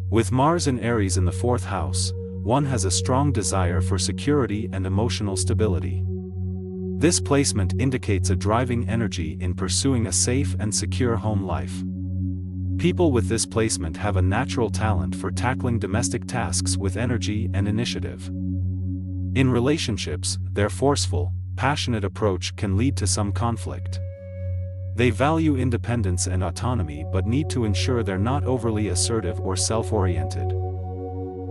With Mars and Aries in the fourth house, one has a strong desire for security and emotional stability. This placement indicates a driving energy in pursuing a safe and secure home life. People with this placement have a natural talent for tackling domestic tasks with energy and initiative. In relationships, their forceful, passionate approach can lead to some conflict. They value independence and autonomy but need to ensure they're not overly assertive or self-oriented.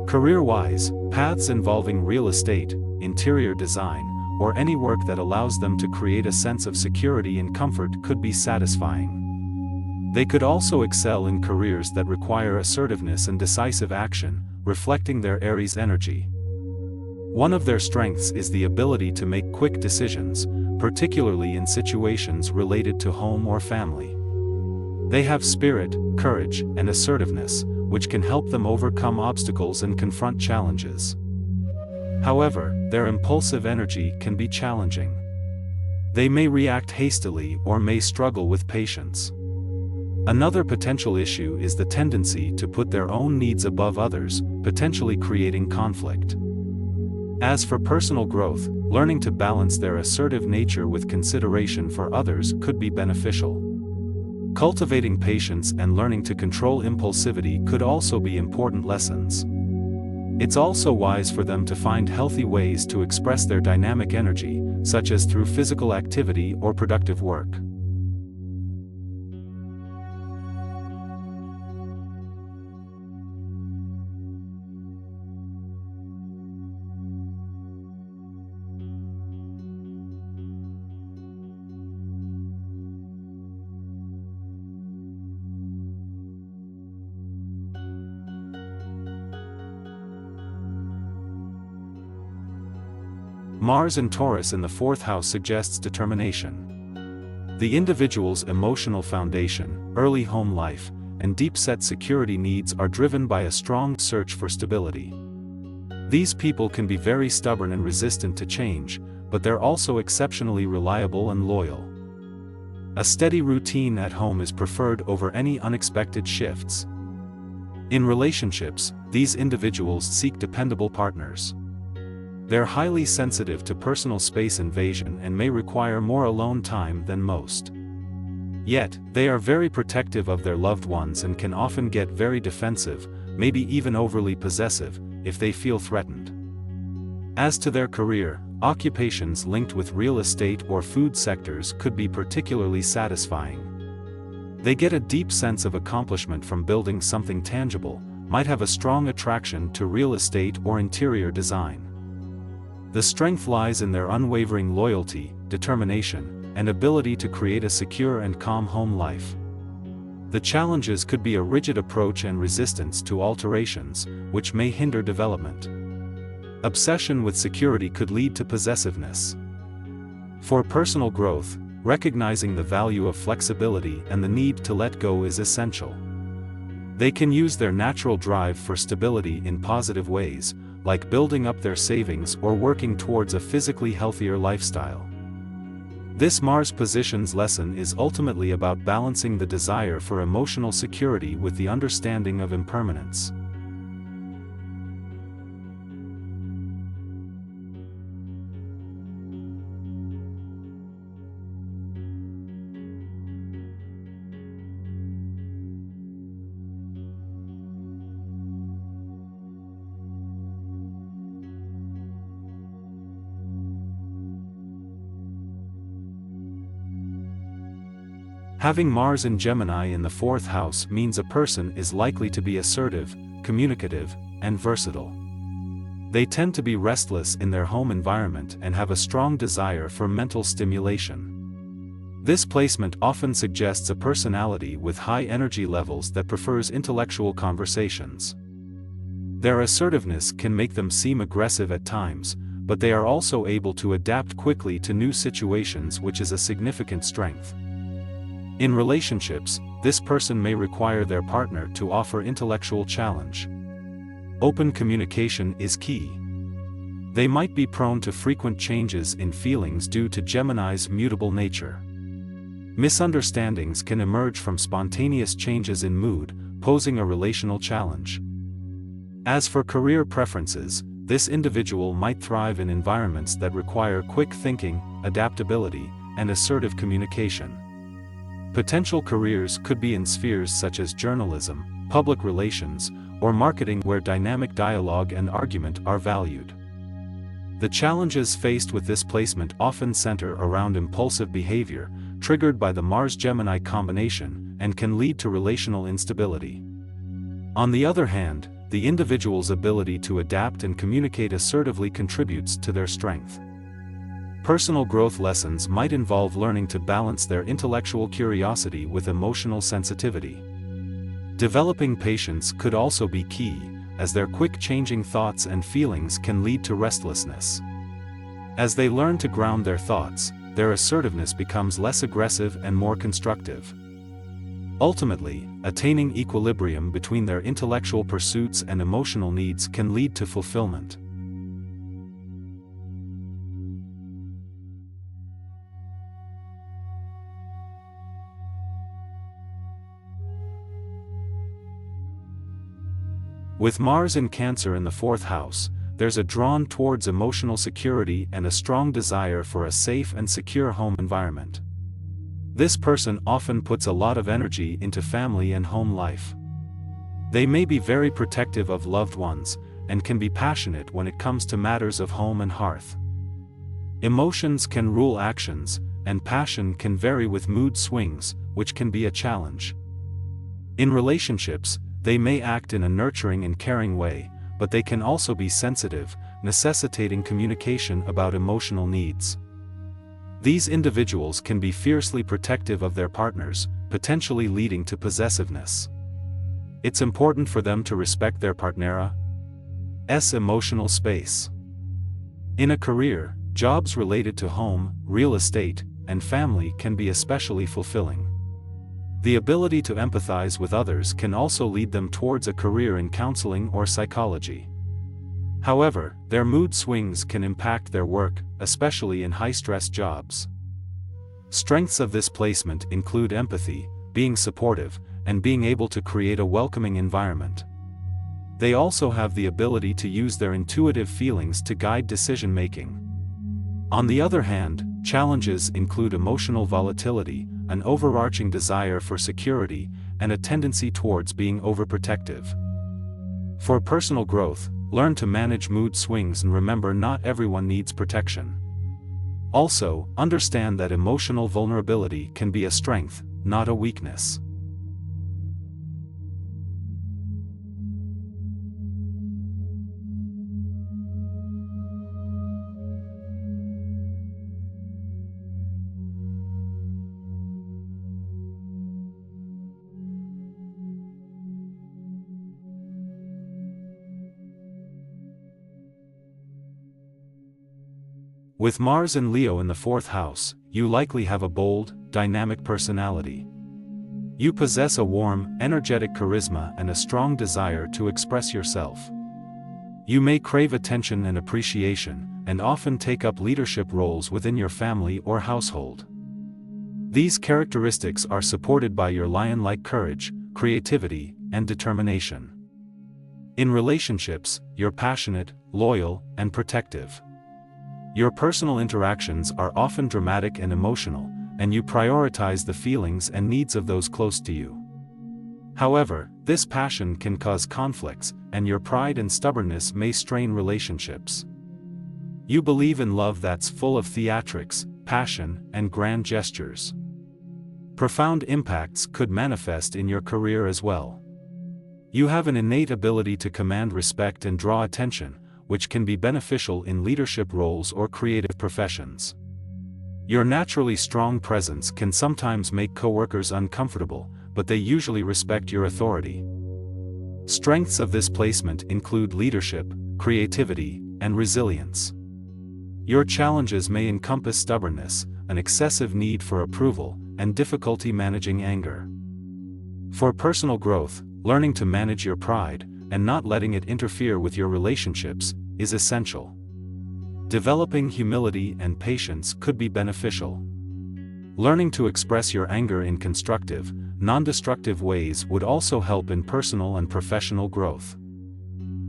Career-wise, paths involving real estate, interior design, or any work that allows them to create a sense of security and comfort could be satisfying. They could also excel in careers that require assertiveness and decisive action, reflecting their Aries energy. One of their strengths is the ability to make quick decisions, particularly in situations related to home or family. They have spirit, courage, and assertiveness, which can help them overcome obstacles and confront challenges. However, their impulsive energy can be challenging. They may react hastily or may struggle with patience. Another potential issue is the tendency to put their own needs above others, potentially creating conflict. As for personal growth, learning to balance their assertive nature with consideration for others could be beneficial. Cultivating patience and learning to control impulsivity could also be important lessons. It's also wise for them to find healthy ways to express their dynamic energy, such as through physical activity or productive work. Mars and Taurus in the fourth house suggests determination. The individual's emotional foundation, early home life, and deep-set security needs are driven by a strong search for stability. These people can be very stubborn and resistant to change, but they're also exceptionally reliable and loyal. A steady routine at home is preferred over any unexpected shifts. In relationships, these individuals seek dependable partners. They're highly sensitive to personal space invasion and may require more alone time than most. Yet, they are very protective of their loved ones and can often get very defensive, maybe even overly possessive, if they feel threatened. As to their career, occupations linked with real estate or food sectors could be particularly satisfying. They get a deep sense of accomplishment from building something tangible, might have a strong attraction to real estate or interior design. The strength lies in their unwavering loyalty, determination, and ability to create a secure and calm home life. The challenges could be a rigid approach and resistance to alterations, which may hinder development. Obsession with security could lead to possessiveness. For personal growth, recognizing the value of flexibility and the need to let go is essential. They can use their natural drive for stability in positive ways, like building up their savings or working towards a physically healthier lifestyle. This Mars position's lesson is ultimately about balancing the desire for emotional security with the understanding of impermanence. Having Mars and Gemini in the fourth house means a person is likely to be assertive, communicative, and versatile. They tend to be restless in their home environment and have a strong desire for mental stimulation. This placement often suggests a personality with high energy levels that prefers intellectual conversations. Their assertiveness can make them seem aggressive at times, but they are also able to adapt quickly to new situations, which is a significant strength. In relationships, this person may require their partner to offer intellectual challenge. Open communication is key. They might be prone to frequent changes in feelings due to Gemini's mutable nature. Misunderstandings can emerge from spontaneous changes in mood, posing a relational challenge. As for career preferences, this individual might thrive in environments that require quick thinking, adaptability, and assertive communication. Potential careers could be in spheres such as journalism, public relations, or marketing where dynamic dialogue and argument are valued. The challenges faced with this placement often center around impulsive behavior, triggered by the Mars-Gemini combination, and can lead to relational instability. On the other hand, the individual's ability to adapt and communicate assertively contributes to their strength. Personal growth lessons might involve learning to balance their intellectual curiosity with emotional sensitivity. Developing patience could also be key, as their quick-changing thoughts and feelings can lead to restlessness. As they learn to ground their thoughts, their assertiveness becomes less aggressive and more constructive. Ultimately, attaining equilibrium between their intellectual pursuits and emotional needs can lead to fulfillment. With Mars in Cancer in the 4th house, there's a drawn towards emotional security and a strong desire for a safe and secure home environment. This person often puts a lot of energy into family and home life. They may be very protective of loved ones, and can be passionate when it comes to matters of home and hearth. Emotions can rule actions, and passion can vary with mood swings, which can be a challenge. In relationships, they may act in a nurturing and caring way, but they can also be sensitive, necessitating communication about emotional needs. These individuals can be fiercely protective of their partners, potentially leading to possessiveness. It's important for them to respect their partner's emotional space. In a career, jobs related to home, real estate, and family can be especially fulfilling. The ability to empathize with others can also lead them towards a career in counseling or psychology. However, their mood swings can impact their work, especially in high-stress jobs. Strengths of this placement include empathy, being supportive, and being able to create a welcoming environment. They also have the ability to use their intuitive feelings to guide decision-making. On the other hand, challenges include emotional volatility, an overarching desire for security, and a tendency towards being overprotective. For personal growth, learn to manage mood swings and remember not everyone needs protection. Also, understand that emotional vulnerability can be a strength, not a weakness. With Mars and Leo in the 4th house, you likely have a bold, dynamic personality. You possess a warm, energetic charisma and a strong desire to express yourself. You may crave attention and appreciation, and often take up leadership roles within your family or household. These characteristics are supported by your lion-like courage, creativity, and determination. In relationships, you're passionate, loyal, and protective. Your personal interactions are often dramatic and emotional, and you prioritize the feelings and needs of those close to you. However, this passion can cause conflicts, and your pride and stubbornness may strain relationships. You believe in love that's full of theatrics, passion, and grand gestures. Profound impacts could manifest in your career as well. You have an innate ability to command respect and draw attention, which can be beneficial in leadership roles or creative professions. Your naturally strong presence can sometimes make coworkers uncomfortable, but they usually respect your authority. Strengths of this placement include leadership, creativity, and resilience. Your challenges may encompass stubbornness, an excessive need for approval, and difficulty managing anger. For personal growth, learning to manage your pride, and not letting it interfere with your relationships, is essential. Developing humility and patience could be beneficial. Learning to express your anger in constructive, non-destructive ways would also help in personal and professional growth.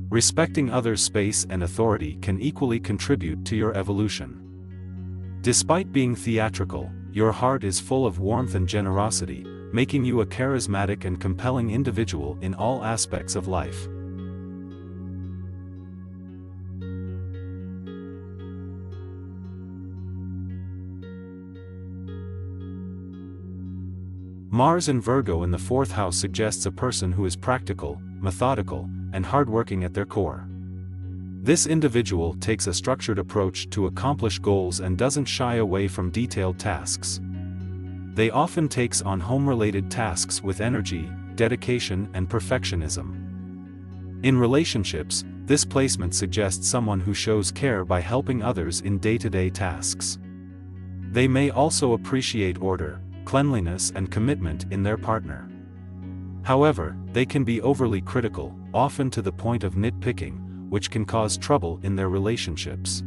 Respecting others' space and authority can equally contribute to your evolution. Despite being theatrical, your heart is full of warmth and generosity, making you a charismatic and compelling individual in all aspects of life. Mars in Virgo in the 4th house suggests a person who is practical, methodical, and hardworking at their core. This individual takes a structured approach to accomplish goals and doesn't shy away from detailed tasks. They often take on home-related tasks with energy, dedication, and perfectionism. In relationships, this placement suggests someone who shows care by helping others in day-to-day tasks. They may also appreciate order, cleanliness, and commitment in their partner. However, they can be overly critical, often to the point of nitpicking, which can cause trouble in their relationships.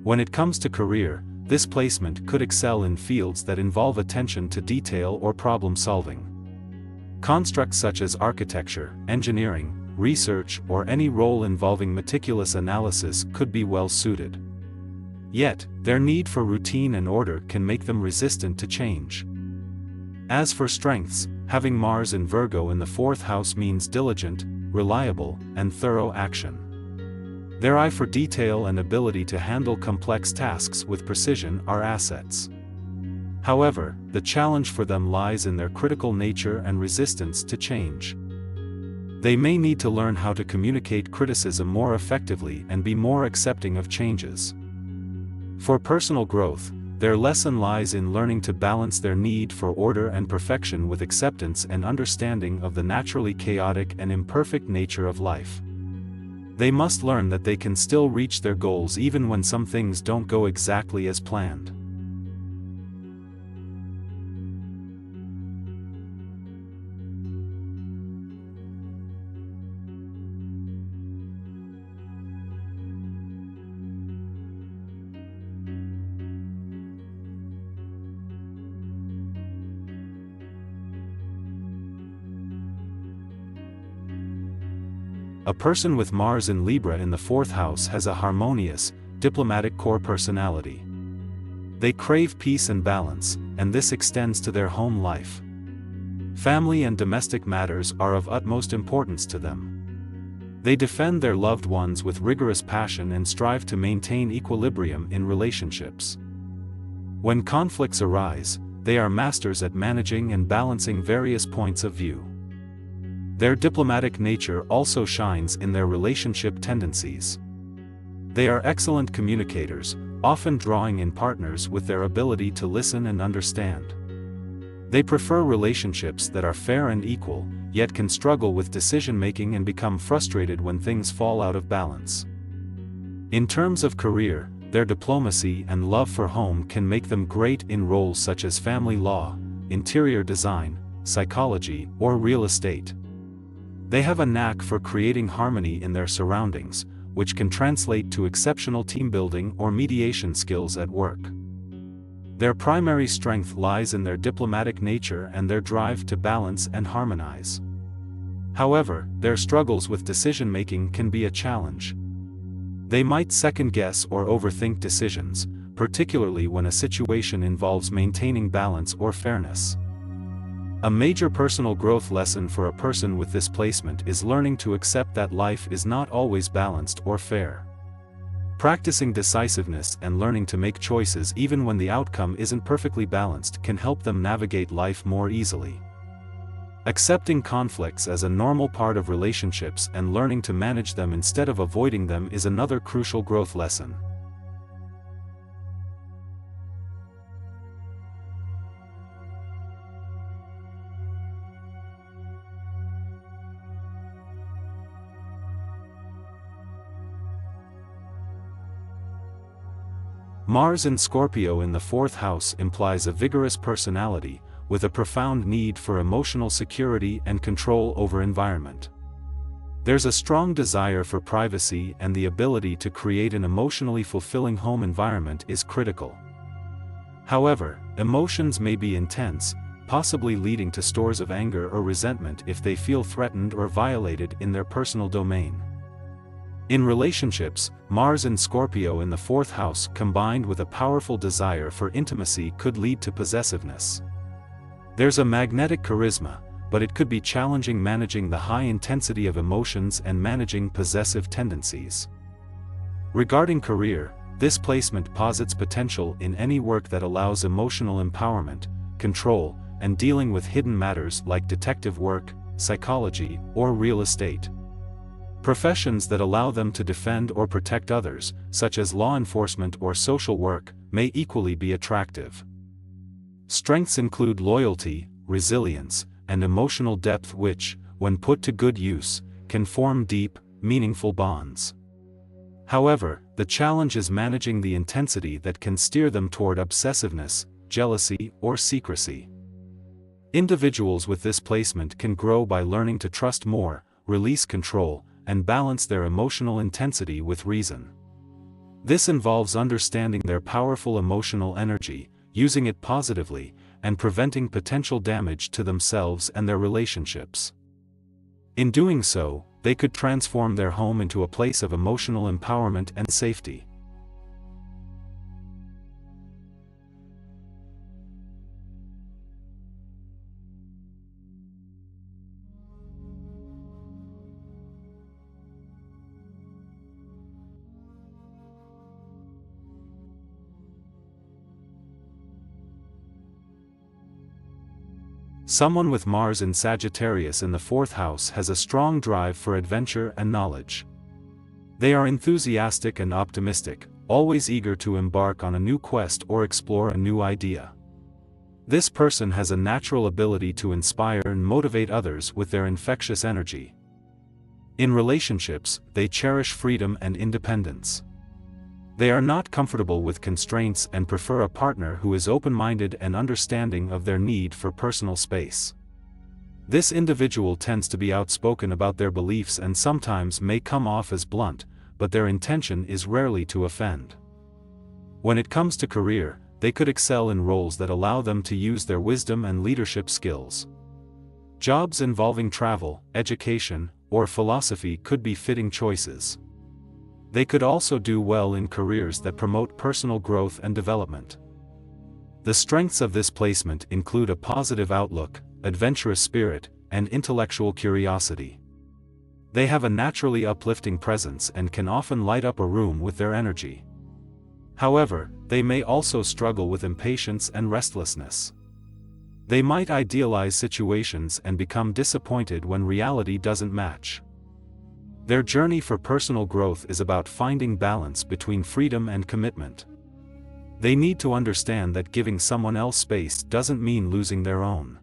When it comes to career, this placement could excel in fields that involve attention to detail or problem-solving. Constructs such as architecture, engineering, research, or any role involving meticulous analysis could be well suited. Yet, their need for routine and order can make them resistant to change. As for strengths, having Mars in Virgo in the 4th house means diligent, reliable, and thorough action. Their eye for detail and ability to handle complex tasks with precision are assets. However, the challenge for them lies in their critical nature and resistance to change. They may need to learn how to communicate criticism more effectively and be more accepting of changes. For personal growth, their lesson lies in learning to balance their need for order and perfection with acceptance and understanding of the naturally chaotic and imperfect nature of life. They must learn that they can still reach their goals even when some things don't go exactly as planned. A person with Mars in Libra in the 4th house has a harmonious, diplomatic core personality. They crave peace and balance, and this extends to their home life. Family and domestic matters are of utmost importance to them. They defend their loved ones with rigorous passion and strive to maintain equilibrium in relationships. When conflicts arise, they are masters at managing and balancing various points of view. Their diplomatic nature also shines in their relationship tendencies. They are excellent communicators, often drawing in partners with their ability to listen and understand. They prefer relationships that are fair and equal, yet can struggle with decision-making and become frustrated when things fall out of balance. In terms of career, their diplomacy and love for home can make them great in roles such as family law, interior design, psychology, or real estate. They have a knack for creating harmony in their surroundings, which can translate to exceptional team building or mediation skills at work. Their primary strength lies in their diplomatic nature and their drive to balance and harmonize. However, their struggles with decision-making can be a challenge. They might second-guess or overthink decisions, particularly when a situation involves maintaining balance or fairness. A major personal growth lesson for a person with this placement is learning to accept that life is not always balanced or fair. Practicing decisiveness and learning to make choices even when the outcome isn't perfectly balanced can help them navigate life more easily. Accepting conflicts as a normal part of relationships and learning to manage them instead of avoiding them is another crucial growth lesson. Mars in Scorpio in the 4th house implies a vigorous personality, with a profound need for emotional security and control over environment. There's a strong desire for privacy, and the ability to create an emotionally fulfilling home environment is critical. However, emotions may be intense, possibly leading to stores of anger or resentment if they feel threatened or violated in their personal domain. In relationships, Mars in Scorpio in the fourth house combined with a powerful desire for intimacy could lead to possessiveness. There's a magnetic charisma, but it could be challenging managing the high intensity of emotions and managing possessive tendencies. Regarding career, this placement posits potential in any work that allows emotional empowerment, control, and dealing with hidden matters like detective work, psychology, or real estate. Professions that allow them to defend or protect others, such as law enforcement or social work, may equally be attractive. Strengths include loyalty, resilience, and emotional depth which, when put to good use, can form deep, meaningful bonds. However, the challenge is managing the intensity that can steer them toward obsessiveness, jealousy, or secrecy. Individuals with this placement can grow by learning to trust more, release control, and balance their emotional intensity with reason. This involves understanding their powerful emotional energy, using it positively, and preventing potential damage to themselves and their relationships. In doing so, they could transform their home into a place of emotional empowerment and safety. Someone with Mars in Sagittarius in the fourth house has a strong drive for adventure and knowledge. They are enthusiastic and optimistic, always eager to embark on a new quest or explore a new idea. This person has a natural ability to inspire and motivate others with their infectious energy. In relationships, they cherish freedom and independence. They are not comfortable with constraints and prefer a partner who is open-minded and understanding of their need for personal space. This individual tends to be outspoken about their beliefs and sometimes may come off as blunt, but their intention is rarely to offend. When it comes to career, they could excel in roles that allow them to use their wisdom and leadership skills. Jobs involving travel, education, or philosophy could be fitting choices. They could also do well in careers that promote personal growth and development. The strengths of this placement include a positive outlook, adventurous spirit, and intellectual curiosity. They have a naturally uplifting presence and can often light up a room with their energy. However, they may also struggle with impatience and restlessness. They might idealize situations and become disappointed when reality doesn't match. Their journey for personal growth is about finding balance between freedom and commitment. They need to understand that giving someone else space doesn't mean losing their own.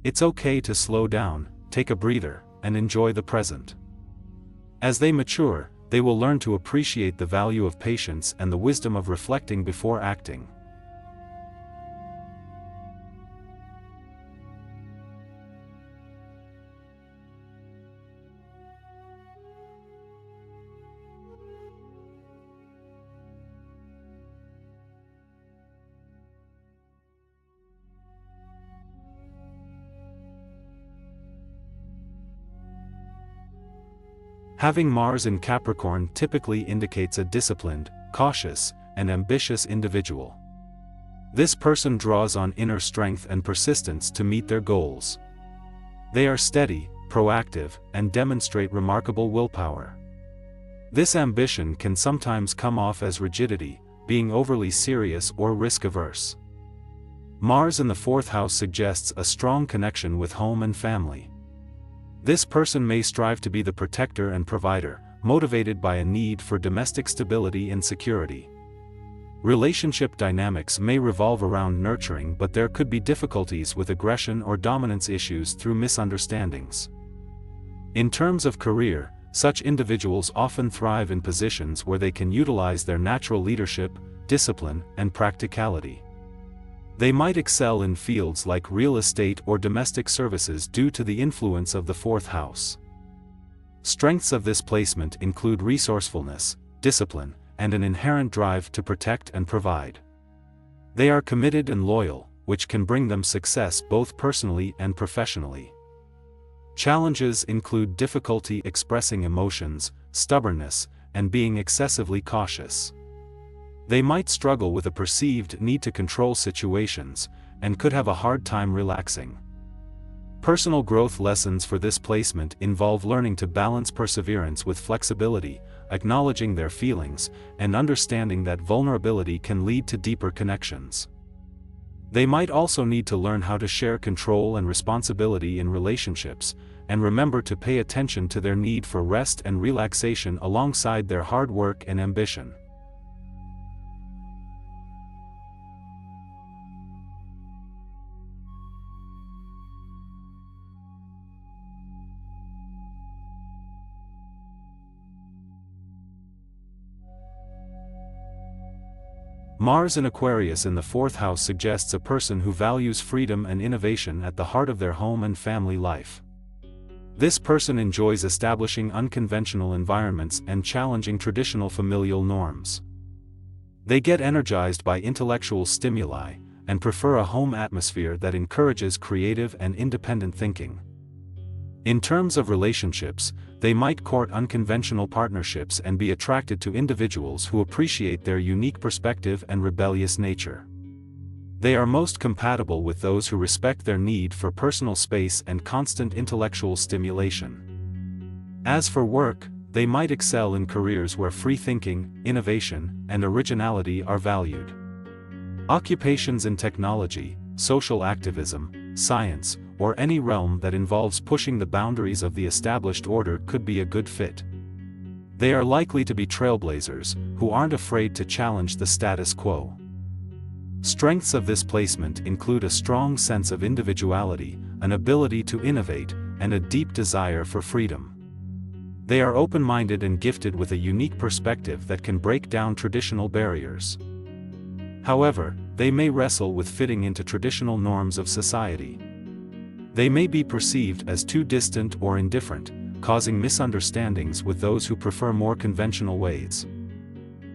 It's okay to slow down, take a breather, and enjoy the present. As they mature, they will learn to appreciate the value of patience and the wisdom of reflecting before acting. Having Mars in Capricorn typically indicates a disciplined, cautious, and ambitious individual. This person draws on inner strength and persistence to meet their goals. They are steady, proactive, and demonstrate remarkable willpower. This ambition can sometimes come off as rigidity, being overly serious or risk-averse. Mars in the fourth house suggests a strong connection with home and family. This person may strive to be the protector and provider, motivated by a need for domestic stability and security. Relationship dynamics may revolve around nurturing, but there could be difficulties with aggression or dominance issues through misunderstandings. In terms of career, such individuals often thrive in positions where they can utilize their natural leadership, discipline, and practicality. They might excel in fields like real estate or domestic services due to the influence of the fourth house. Strengths of this placement include resourcefulness, discipline, and an inherent drive to protect and provide. They are committed and loyal, which can bring them success both personally and professionally. Challenges include difficulty expressing emotions, stubbornness, and being excessively cautious. They might struggle with a perceived need to control situations, and could have a hard time relaxing. Personal growth lessons for this placement involve learning to balance perseverance with flexibility, acknowledging their feelings, and understanding that vulnerability can lead to deeper connections. They might also need to learn how to share control and responsibility in relationships, and remember to pay attention to their need for rest and relaxation alongside their hard work and ambition. Mars in Aquarius in the 4th house suggests a person who values freedom and innovation at the heart of their home and family life. This person enjoys establishing unconventional environments and challenging traditional familial norms. They get energized by intellectual stimuli, and prefer a home atmosphere that encourages creative and independent thinking. In terms of relationships, they might court unconventional partnerships and be attracted to individuals who appreciate their unique perspective and rebellious nature. They are most compatible with those who respect their need for personal space and constant intellectual stimulation. As for work, they might excel in careers where free thinking, innovation, and originality are valued. Occupations in technology, social activism, science, or any realm that involves pushing the boundaries of the established order could be a good fit. They are likely to be trailblazers, who aren't afraid to challenge the status quo. Strengths of this placement include a strong sense of individuality, an ability to innovate, and a deep desire for freedom. They are open-minded and gifted with a unique perspective that can break down traditional barriers. However, they may wrestle with fitting into traditional norms of society. They may be perceived as too distant or indifferent, causing misunderstandings with those who prefer more conventional ways.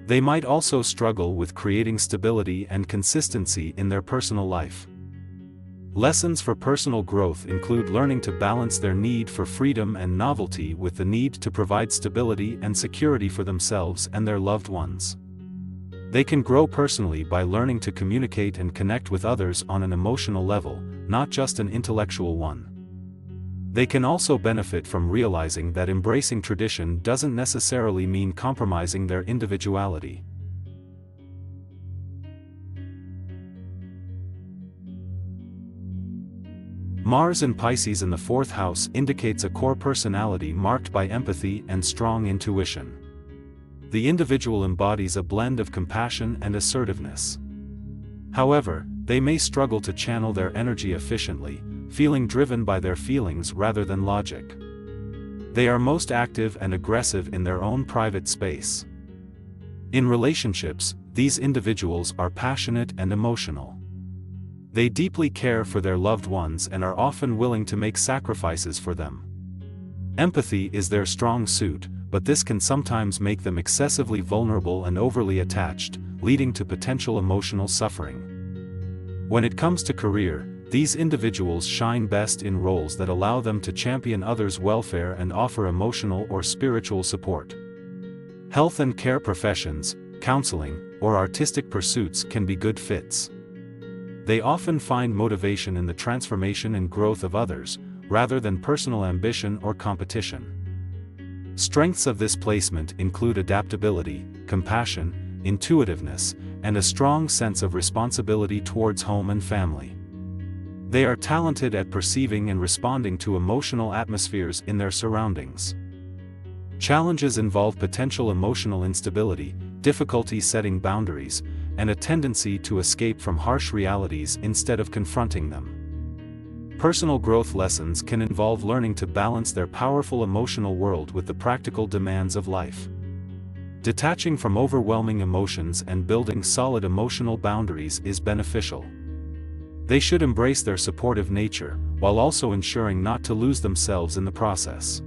They might also struggle with creating stability and consistency in their personal life. Lessons for personal growth include learning to balance their need for freedom and novelty with the need to provide stability and security for themselves and their loved ones. They can grow personally by learning to communicate and connect with others on an emotional level, not just an intellectual one. They can also benefit from realizing that embracing tradition doesn't necessarily mean compromising their individuality. Mars in Pisces in the 4th house indicates a core personality marked by empathy and strong intuition. The individual embodies a blend of compassion and assertiveness. However, they may struggle to channel their energy efficiently, feeling driven by their feelings rather than logic. They are most active and aggressive in their own private space. In relationships, these individuals are passionate and emotional. They deeply care for their loved ones and are often willing to make sacrifices for them. Empathy is their strong suit, but this can sometimes make them excessively vulnerable and overly attached, leading to potential emotional suffering. When it comes to career, these individuals shine best in roles that allow them to champion others' welfare and offer emotional or spiritual support. Health and care professions, counseling, or artistic pursuits can be good fits. They often find motivation in the transformation and growth of others, rather than personal ambition or competition. Strengths of this placement include adaptability, compassion, intuitiveness, and a strong sense of responsibility towards home and family. They are talented at perceiving and responding to emotional atmospheres in their surroundings. Challenges involve potential emotional instability, difficulty setting boundaries, and a tendency to escape from harsh realities instead of confronting them. Personal growth lessons can involve learning to balance their powerful emotional world with the practical demands of life. Detaching from overwhelming emotions and building solid emotional boundaries is beneficial. They should embrace their supportive nature, while also ensuring not to lose themselves in the process.